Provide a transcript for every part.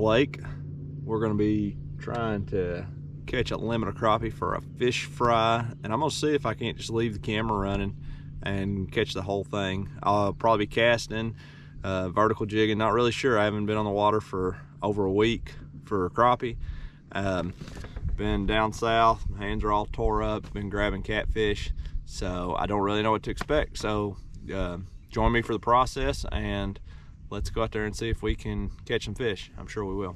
lake. We're gonna be trying to catch a limit of crappie for a fish fry, and I'm gonna see if I can't just leave the camera running and catch the whole thing. I'll probably be casting, vertical jigging, not really sure. I haven't been on the water for over a week for crappie. Been down south, my hands are all tore up, been grabbing catfish, so I don't really know what to expect. So join me for the process and let's go out there and see if we can catch some fish. I'm sure we will.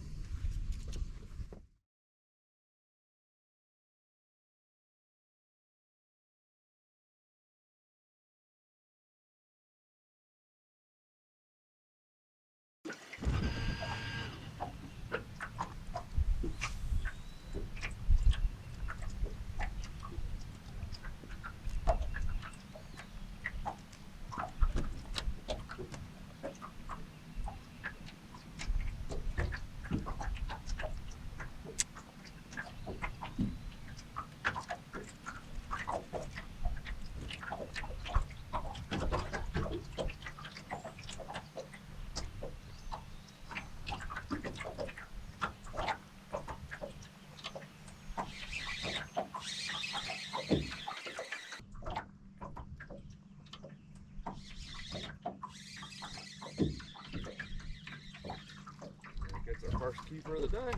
That's our first keeper of the day.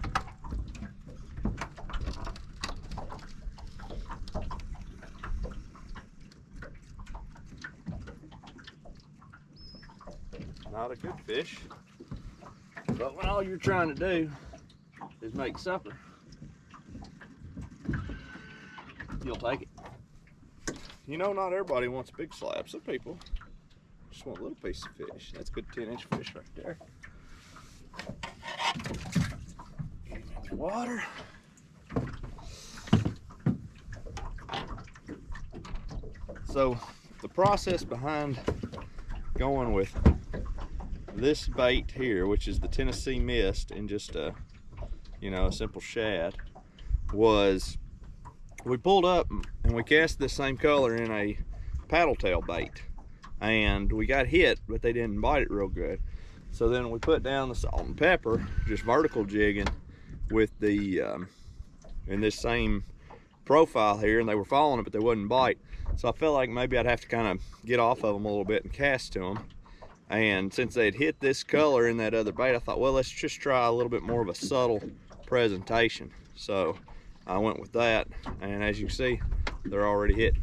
Not a good fish, but when all you're trying to do is make supper, you'll take it. You know, not everybody wants a big slab. Some people just want a little piece of fish. That's a good 10-inch fish right there. Get him in the water. So the process behind going with this bait here, which is the Tennessee Mist, and just a simple shad, was we pulled up and we cast this same color in a paddle tail bait, and we got hit, but they didn't bite it real good. So then we put down the salt and pepper, just vertical jigging with the in this same profile here, and they were following it, but they wouldn't bite. So I felt like maybe I'd have to kind of get off of them a little bit and cast to them. And since they'd hit this color in that other bait, I thought, well, let's just try a little bit more of a subtle presentation. So I went with that, and as you can see, they're already hit.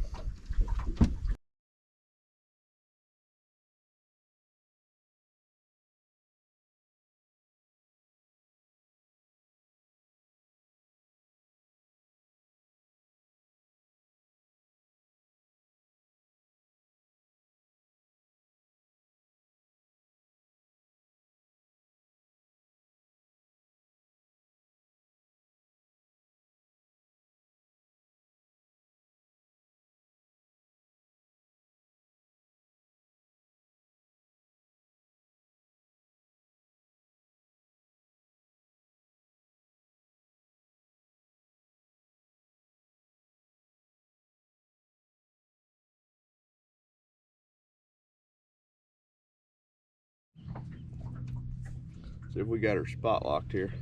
See if we got her spot locked here.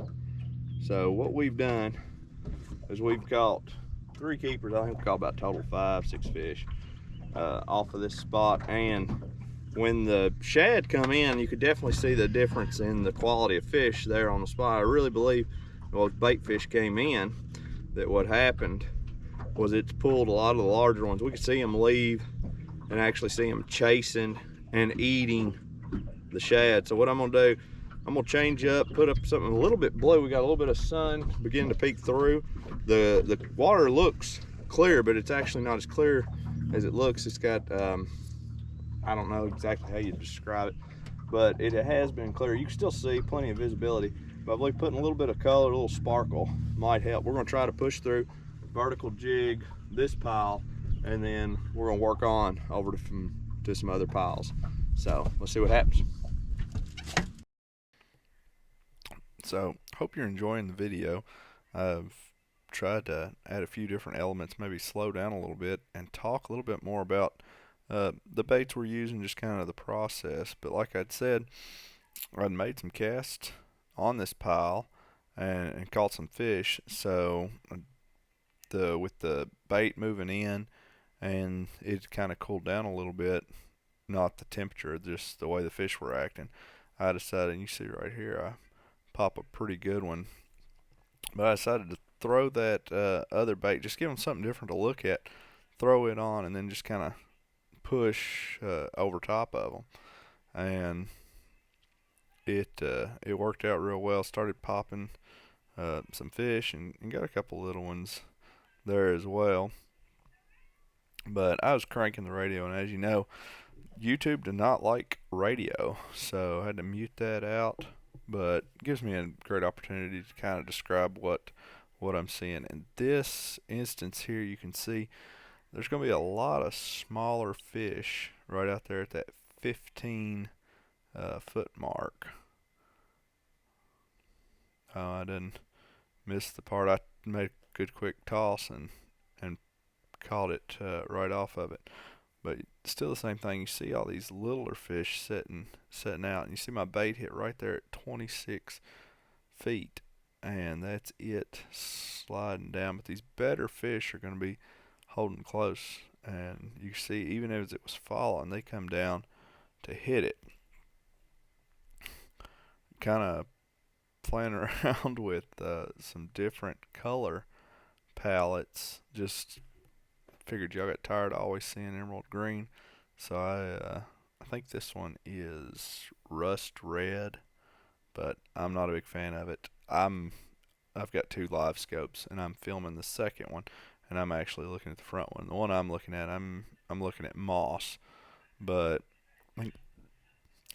So what we've done is we've caught 3 keepers. I think we caught about total 5, 6 fish off of this spot. And when the shad come in, you could definitely see the difference in the quality of fish there on the spot. I really believe, well, bait fish came in, that what happened was it's pulled a lot of the larger ones. We could see them leave and actually see them chasing and eating the shad. So what I'm gonna do, I'm gonna change up, put up something a little bit blue. We got a little bit of sun beginning to peek through. The water looks clear, but it's actually not as clear as it looks. It's got, I don't know exactly how you describe it, but it has been clear. You can still see plenty of visibility, but I believe putting a little bit of color, a little sparkle might help. We're gonna try to push through, vertical jig this pile, and then we're gonna work on over to some other piles. So let's see what happens. So hope you're enjoying the video. I've tried to add a few different elements, maybe slow down a little bit and talk a little bit more about the baits we're using, just kind of the process. But like I'd said, I'd made some casts on this pile and caught some fish. So with the bait moving in and it kind of cooled down a little bit, not the temperature, just the way the fish were acting, I decided, and you see right here, I pop a pretty good one. But I decided to throw that other bait, just give them something different to look at, throw it on, and then just kind of push over top of them. And it worked out real well. Started popping some fish and got a couple little ones there as well. But I was cranking the radio, and as you know, YouTube did not like radio, so I had to mute that out. But it gives me a great opportunity to kind of describe what I'm seeing. In this instance here, you can see there's going to be a lot of smaller fish right out there at that 15 foot mark. I didn't miss the part. I made a good quick toss and caught it right off of it. But still the same thing. You see all these littler fish setting out, and you see my bait hit right there at 26 feet, and that's it sliding down. But these better fish are going to be holding close, and you see even as it was falling, they come down to hit it. Kind of playing around with some different color palettes. Just figured y'all got tired of always seeing emerald green, so I think this one is rust red, but I'm not a big fan of it. I've got two Livescopes, and I'm filming the second one, and I'm actually looking at the front one. The one I'm looking at, I'm looking at moss, but I think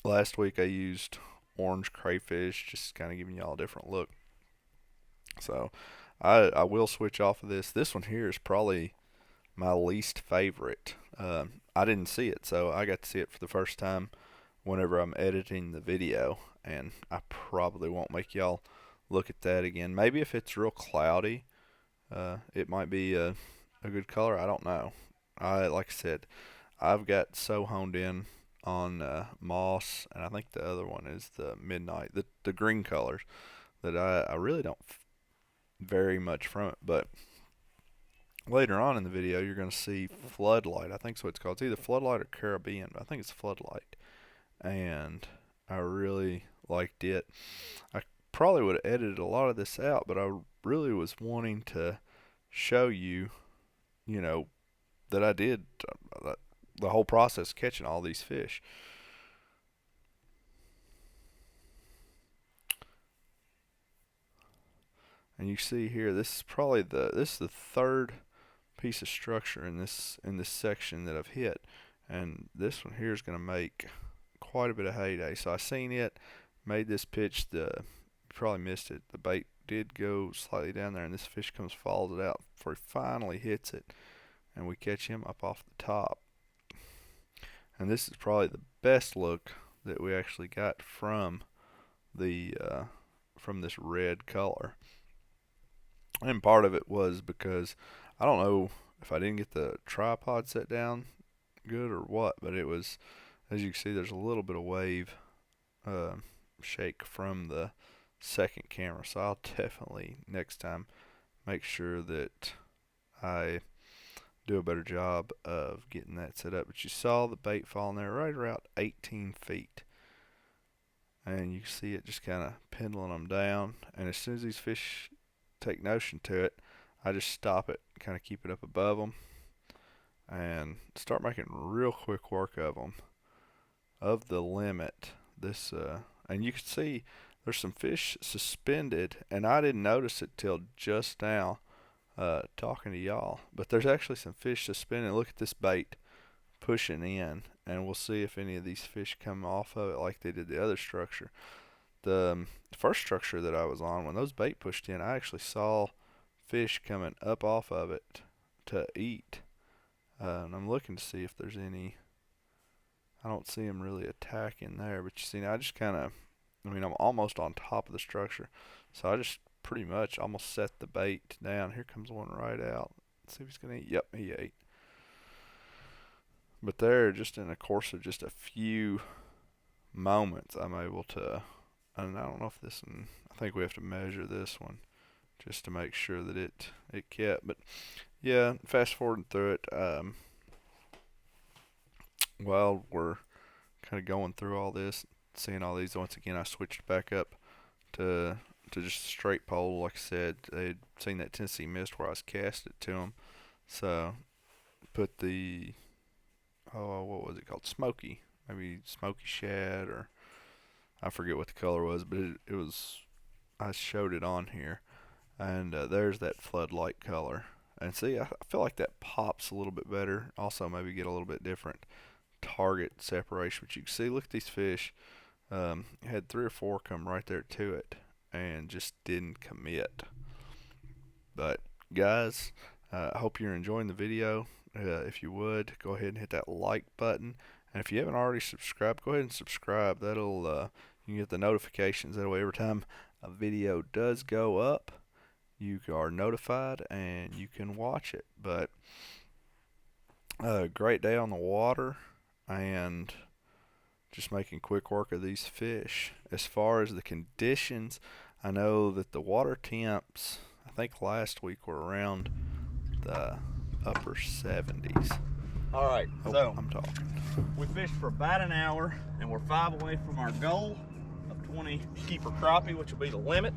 last week I used orange crayfish, just kind of giving y'all a different look. So I will switch off of this. This one here is probably my least favorite. I didn't see it, so I got to see it for the first time whenever I'm editing the video, and I probably won't make y'all look at that again. Maybe if it's real cloudy, it might be a good color. I don't know. Like I said, I've got so honed in on moss, and I think the other one is the midnight, the green colors, that I really don't vary much from it. But later on in the video, you're going to see floodlight. I think that's what it's called. It's either floodlight or Caribbean, but I think it's floodlight. And I really liked it. I probably would have edited a lot of this out, but I really was wanting to show you, that I did the whole process catching all these fish. And you see here, this is probably the third piece of structure in this section that I've hit, and this one here is going to make quite a bit of heyday. So I seen it, made this pitch. You probably missed it. The bait did go slightly down there, and this fish follows it out before he finally hits it, and we catch him up off the top. And this is probably the best look that we actually got from this red color. And part of it was because I don't know if I didn't get the tripod set down good or what, but it was, as you can see, there's a little bit of wave shake from the second camera. So I'll definitely next time make sure that I do a better job of getting that set up. But you saw the bait falling there right around 18 feet. And you see it just kind of pendling them down. And as soon as these fish take notion to it, I just stop it, kind of keep it up above them, and start making real quick work of them, of the limit. And you can see there's some fish suspended, and I didn't notice it till just now, talking to y'all. But there's actually some fish suspended. Look at this bait pushing in, and we'll see if any of these fish come off of it like they did the other structure. The first structure that I was on, when those bait pushed in, I actually saw fish coming up off of it to eat. And I'm looking to see if there's any. I don't see them really attacking there, but you see, I just I'm almost on top of the structure. So I just pretty much almost set the bait down. Here comes one right out. Let's see if he's going to eat. Yep, he ate. But there, just in the course of just a few moments, I'm able to and I don't know if this one, I think we have to measure this one just to make sure that it kept. But yeah, fast forwarding through it, while we're kind of going through all this, seeing all these, once again I switched back up to just a straight pole. Like I said, they'd seen that Tennessee mist where I was cast it to them, so put the, oh, what was it called, smoky, maybe smoky shad, or I forget what the color was, but it was, I showed it on here, and there's that floodlight color. And see, I feel like that pops a little bit better. Also, maybe get a little bit different target separation. But you can see, look at these fish. Had 3 or 4 come right there to it and just didn't commit. But guys, I hope you're enjoying the video. If you would, go ahead and hit that like button. And if you haven't already subscribed, go ahead and subscribe. That'll you can get the notifications. That way, every time a video does go up, you are notified and you can watch it. But great day on the water, and just making quick work of these fish. As far as the conditions, I know that the water temps, I think last week, were around the upper 70s. All right, so I'm talking. We fished for about an hour, and we're 5 away from our goal of 20 keeper crappie, which will be the limit.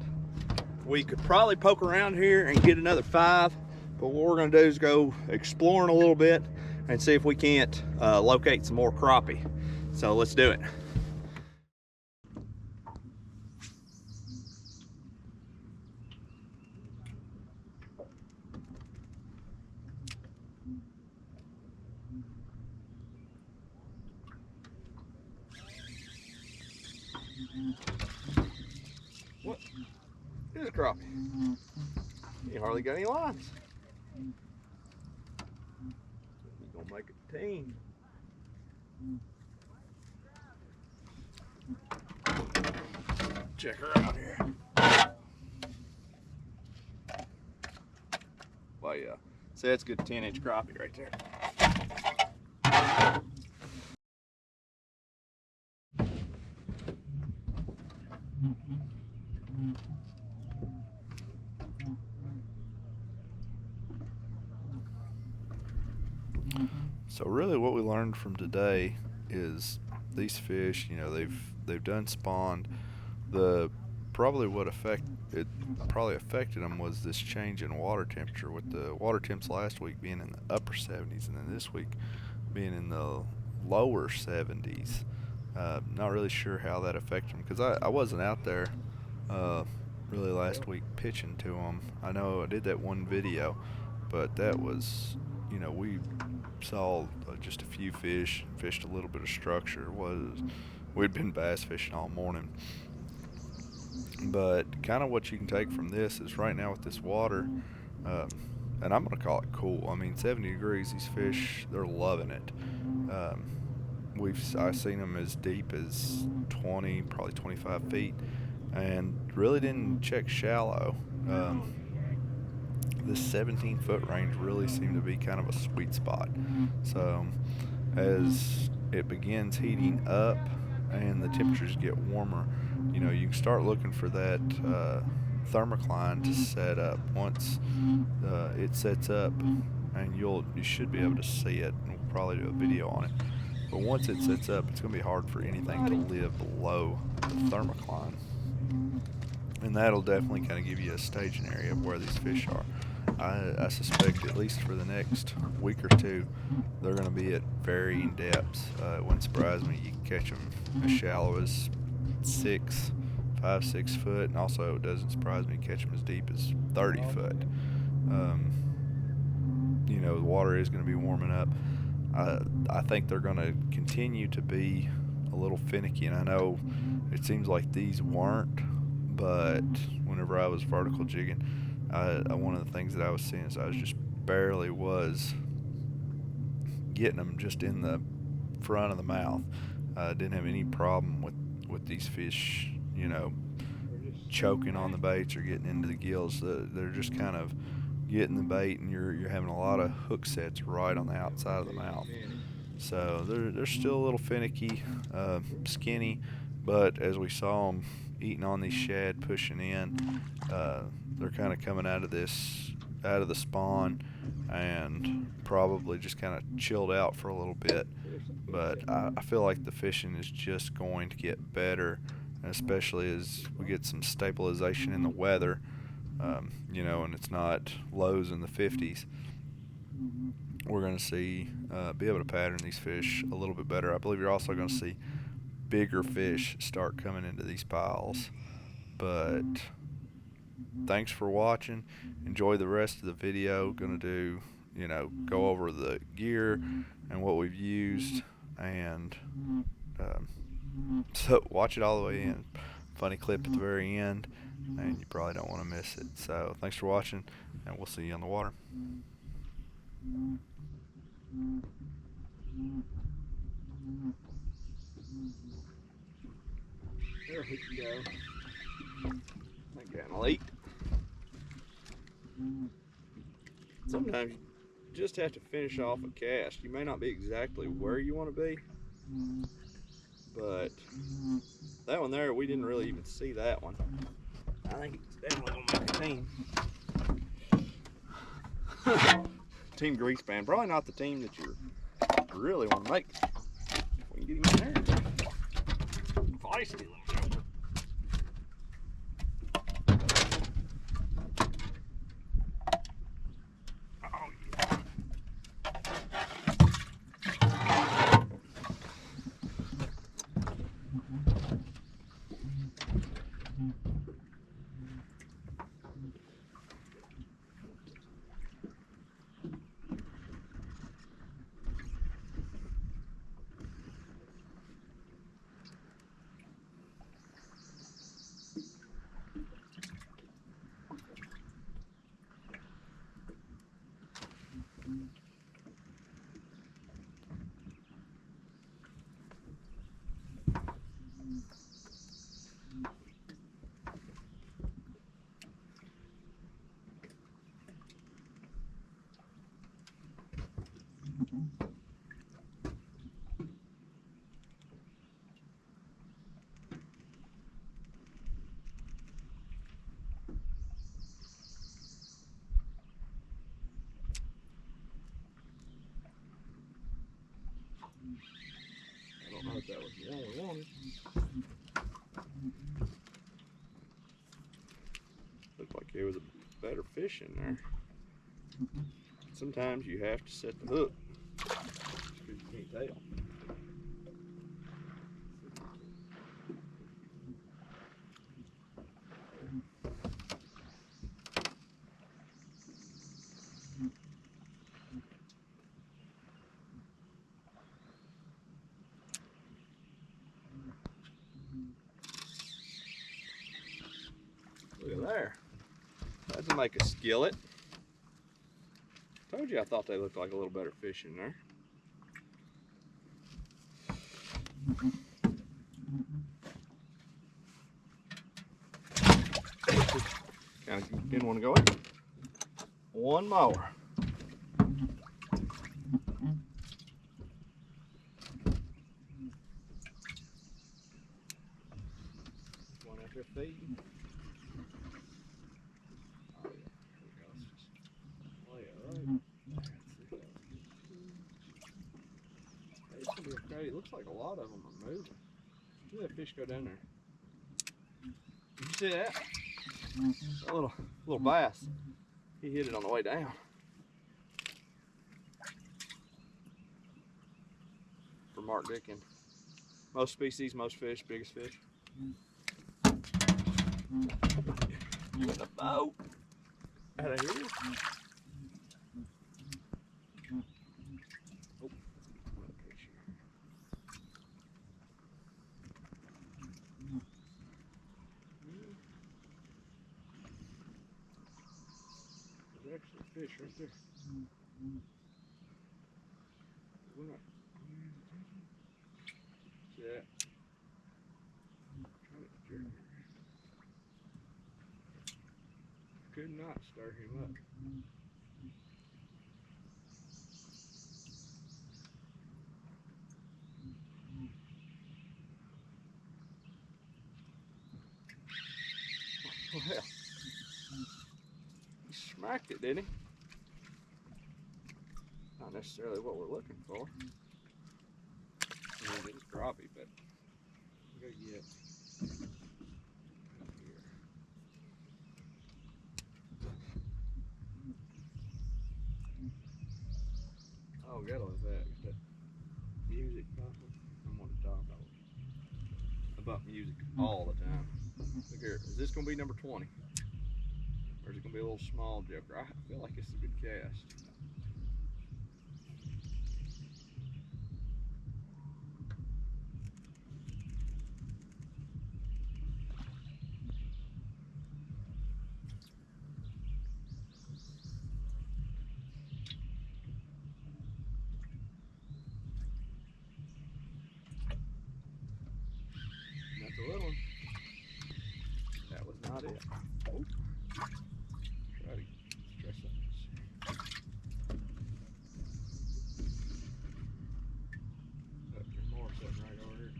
We could probably poke around here and get another 5, but what we're gonna do is go exploring a little bit and see if we can't locate some more crappie. So let's do it. What? Here's a crappie. You hardly got any lines. He's gonna make a team. Check her out here. Well, yeah. See, that's a good 10-inch crappie right there. So really what we learned from today is these fish, you know, they've done spawned. Probably what probably affected them was this change in water temperature, with the water temps last week being in the upper 70s and then this week being in the lower 70s. Not really sure how that affected them, because I wasn't out there really last week pitching to them. I know I did that one video, but that was, you know, we saw just a few fish, fished a little bit of structure. We'd been bass fishing all morning. But kind of what you can take from this is, right now with this water, and I'm going to call it cool. I mean, 70 degrees, these fish, they're loving it. I've seen them as deep as 20, probably 25 feet, and really didn't check shallow. This 17-foot range really seemed to be kind of a sweet spot. So as it begins heating up and the temperatures get warmer, you know, you can start looking for that thermocline to set up. Once it sets up, and you should be able to see it, and we'll probably do a video on it. But once it sets up, it's going to be hard for anything to live below the thermocline. And that'll definitely kind of give you a staging area of where these fish are. I suspect, at least for the next week or two, they're going to be at varying depths. It wouldn't surprise me. You can catch them as shallow as 5, 6 foot, and also it doesn't surprise me to catch them as deep as 30 foot. You know, the water is going to be warming up. I think they're going to continue to be a little finicky, and I know it seems like these weren't, but whenever I was vertical jigging, one of the things that I was seeing is I was just barely getting them just in the front of the mouth. Didn't have any problem with these fish, you know, choking on the baits or getting into the gills. They're just kind of getting the bait, and you're having a lot of hook sets right on the outside of the mouth. So they're still a little finicky, skinny, but as we saw them, eating on these shad, pushing in. They're kind of coming out of the spawn and probably just kind of chilled out for a little bit. But I feel like the fishing is just going to get better, especially as we get some stabilization in the weather, you know, and it's not lows in the 50s. We're going to see, be able to pattern these fish a little bit better. I believe you're also going to see bigger fish start coming into these piles. But thanks for watching. Enjoy the rest of the video. Going to do, you know, go over the gear and what we've used, and so watch it all the way in. Funny clip at the very end, and you probably don't want to miss it. So thanks for watching, and we'll see you on the water. There we go. I got leaked. Sometimes you just have to finish off a cast. You may not be exactly where you want to be, but that one there, we didn't really even see that one. I think it's definitely gonna make a team. Team Greasepan, probably not the team that you really want to make. We can get him in there. Feisty little joker. Oh yeah. I don't know if that was the only one. Looked like there was a better fish in there. Sometimes you have to set the hook because you can't tell. Look at there. That's to make a skillet. Told you I thought they looked like a little better fish in there. Kind of didn't want to go in. One more. One out there feeding. Oh yeah, here we go. Let's just lay it right. It's gonna be okay. It looks like a lot of them are moving. See that fish go down there? Did you see that? That little bass. He hit it on the way down. For Mark Dickin. Most species, most fish, biggest fish. With a boat. Out of here. Oh. There's actually a fish right there. We're not. See that? Trying to jerk her. Could not stir him up. Smacked it, didn't he? Not necessarily what we're looking for. I mean, it's crappie, but we're gonna get here. Oh, gotta love that. That music popping. I'm on the top of it. About music all the time. Look here. Is this gonna be number 20? Or is it gonna be a little small joker? I feel like it's a good cast. That's a little one. That was not it. Oh. Try to stress that. Oh, there's more sitting right over here.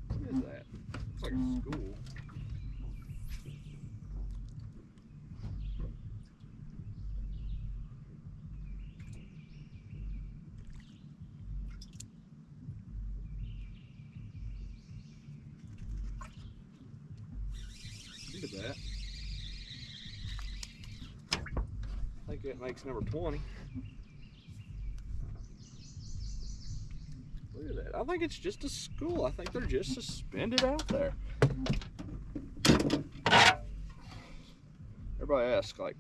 What is that? It's like a school. Look at that. I think that makes number 20. Look at that. I think it's just a school. I think they're just suspended out there. Everybody asks, like,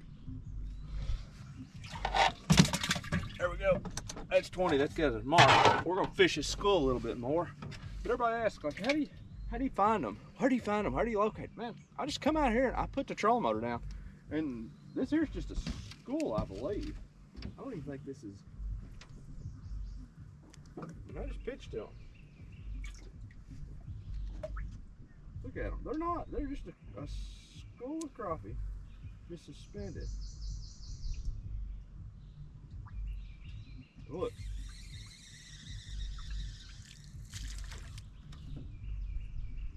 there we go. That's 20. That's got a mark. We're gonna fish his school a little bit more. But everybody asks, like, how do you find them? Where do you find them? Where do you locate them? Man, I just come out here and I put the trolling motor down, and this here's just a school, I believe. I don't even think this is. And I just pitched to them. Look at them. They're not. They're just a school of crappie, just suspended. Look.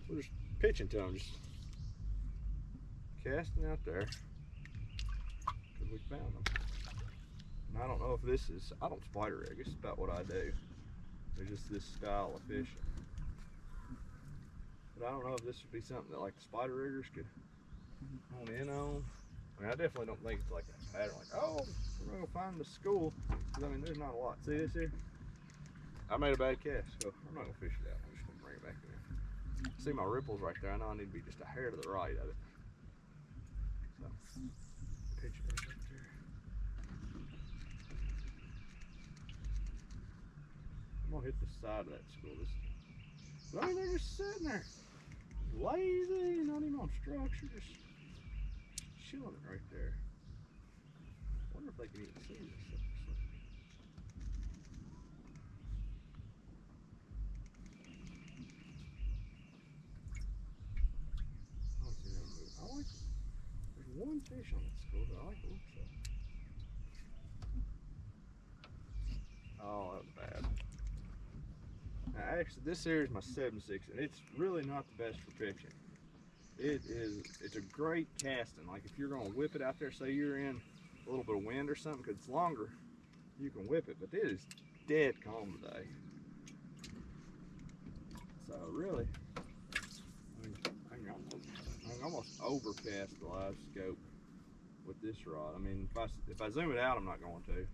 We're just pitching to them, just casting out there, because we found them. And I don't know if this is, I don't spider rig, it's about what I do. It's just this style of fishing. But I don't know if this would be something that like the spider riggers could hone in on. I mean, I definitely don't think it's like a pattern, like, oh, we're gonna find the school. Because I mean, there's not a lot. See this here? I made a bad cast, so I'm not gonna fish it out. I'm just gonna bring it back in. See my ripples right there. I know I need to be just a hair to the right of it. So, pitch it right there. I'm gonna hit the side of that school this time. But I mean, they're just sitting there, lazy, not even on structure, just chilling it right there. I wonder if they can even see this. One fish on that school that I like the looks of. Oh, that was bad. Now, actually, this here is my 7.6, and it's really not the best for pitching. It's a great casting. Like if you're gonna whip it out there, say you're in a little bit of wind or something, because it's longer, you can whip it. But it is dead calm today. So really, I can almost overcast the Livescope with this rod. I mean, if I zoom it out, I'm not going to.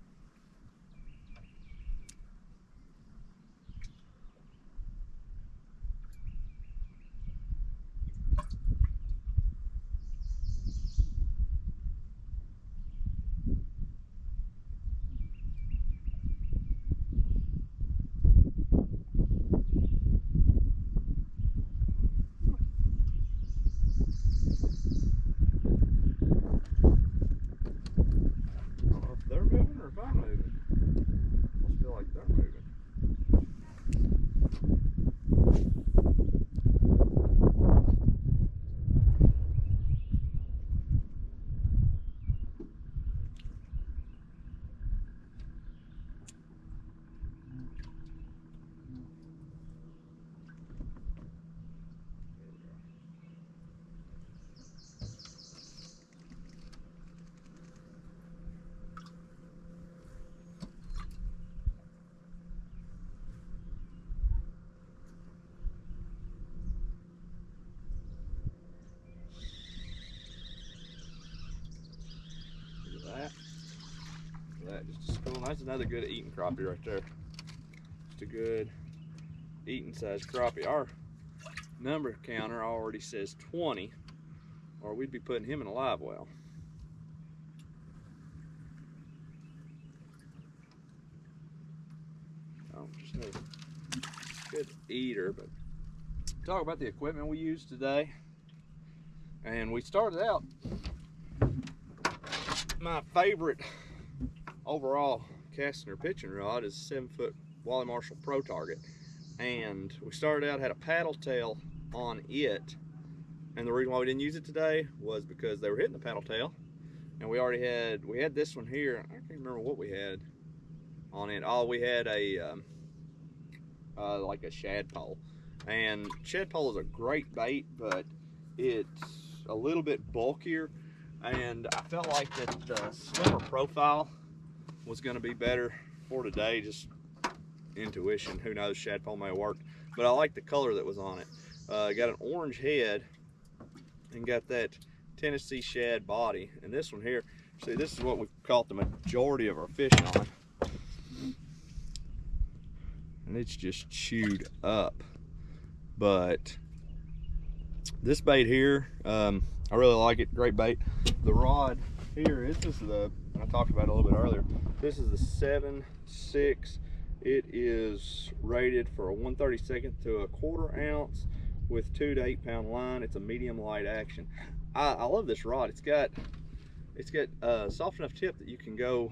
that. Just a spoon. That's another good eating crappie right there. Just a good eating size crappie. Our number counter already says 20, or we'd be putting him in a live well. Oh, just a good eater. But talk about the equipment we used today. And we started out, my favorite overall casting or pitching rod is a 7-foot Wally Marshall Pro Target. And we started out, had a paddle tail on it. And the reason why we didn't use it today was because they were hitting the paddle tail. And we had this one here. I can't remember what we had on it. Oh, we had a, like a shad pole. And shad pole is a great bait, but it's a little bit bulkier, and I felt like that the swimmer profile was going to be better for today. Just intuition, who knows, shad pole may have worked, but I like the color that was on it. Got an orange head and got that Tennessee shad body, and this one here, see, this is what we've caught the majority of our fish on, and it's just chewed up. But this bait here, I really like it. Great bait. The rod here, this is the, I talked about it a little bit earlier. This is the 7.6. It is rated for a 1/32 to a 1/4 ounce with 2 to 8 pound line. It's a medium light action. I love this rod. It's got a soft enough tip that you can go,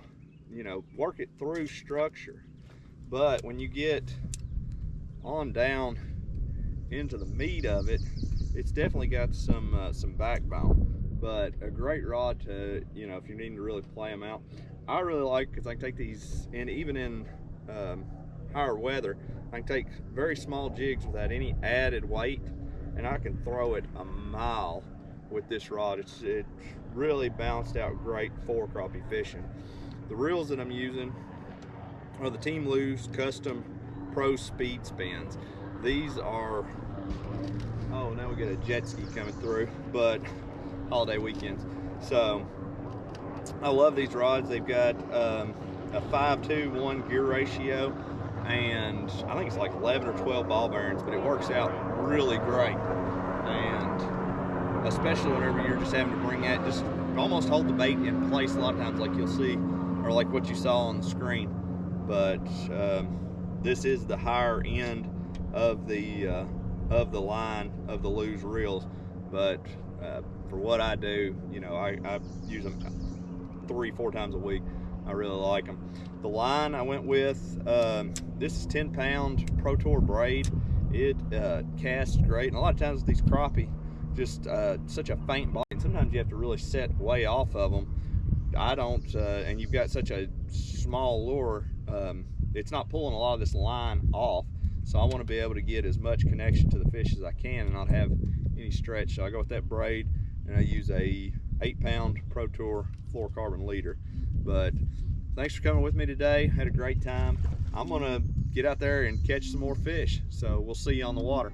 you know, work it through structure. But when you get on down into the meat of it, it's definitely got some backbone. But a great rod to, you know, if you're needing to really play them out. I really like, because I can take these, and even in higher weather, I can take very small jigs without any added weight, and I can throw it a mile with this rod. It's really balanced out great for crappie fishing. The reels that I'm using are the Team Lou's Custom Pro Speed Spins. These are, oh, now we got a jet ski coming through, but holiday weekends. So I love these rods. They've got a 5-2-1 gear ratio, and I think it's like 11 or 12 ball bearings, but it works out really great. And especially whenever you're just having to bring that, just almost hold the bait in place a lot of times, like you'll see, or like what you saw on the screen. But this is the higher end of the line of the Lou's reels, but for what I do, you know, I use them 3-4 times a week. I really like them. The line I went with, this is 10-pound Pro Tour braid. It casts great, and a lot of times with these crappie, just such a faint bite, and sometimes you have to really set way off of them. I don't, and you've got such a small lure, it's not pulling a lot of this line off, so I want to be able to get as much connection to the fish as I can and not have any stretch. So I go with that braid, and I use a 8-pound Pro Tour fluorocarbon leader. But thanks for coming with me today. Had a great time. I'm gonna get out there and catch some more fish, so we'll see you on the water.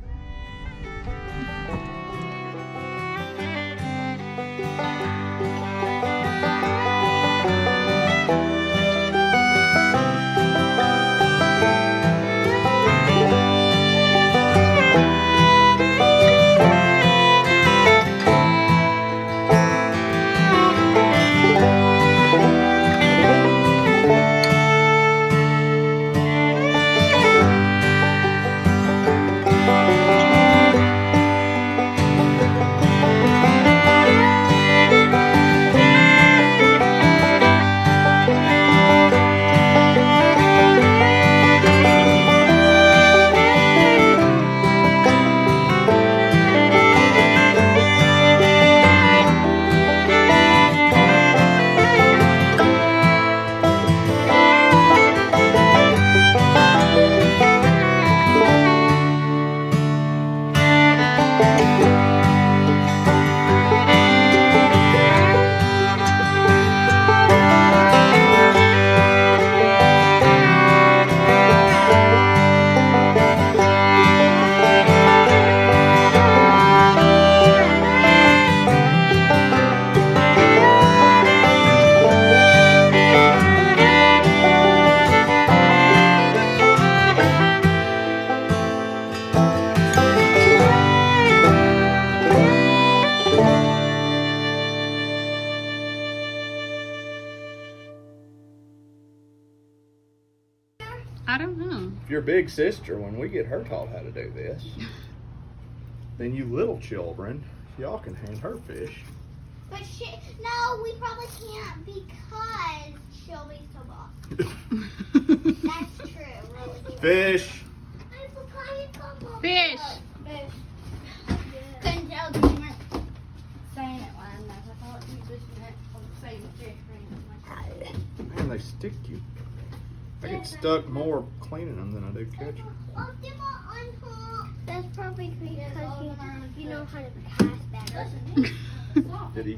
I don't know. If your big sister, when we get her taught how to do this, then you little children, y'all can hand her fish. But no, we probably can't because she'll be so lost. That's true. Really. Fish. I forgot you come on. Fish. Fish. Then Joe, you weren't saying it loud enough. I thought you just meant saying fish. Man, they stick you. I get stuck more cleaning them than I do catching. That's probably because you know how to cast better. Did he?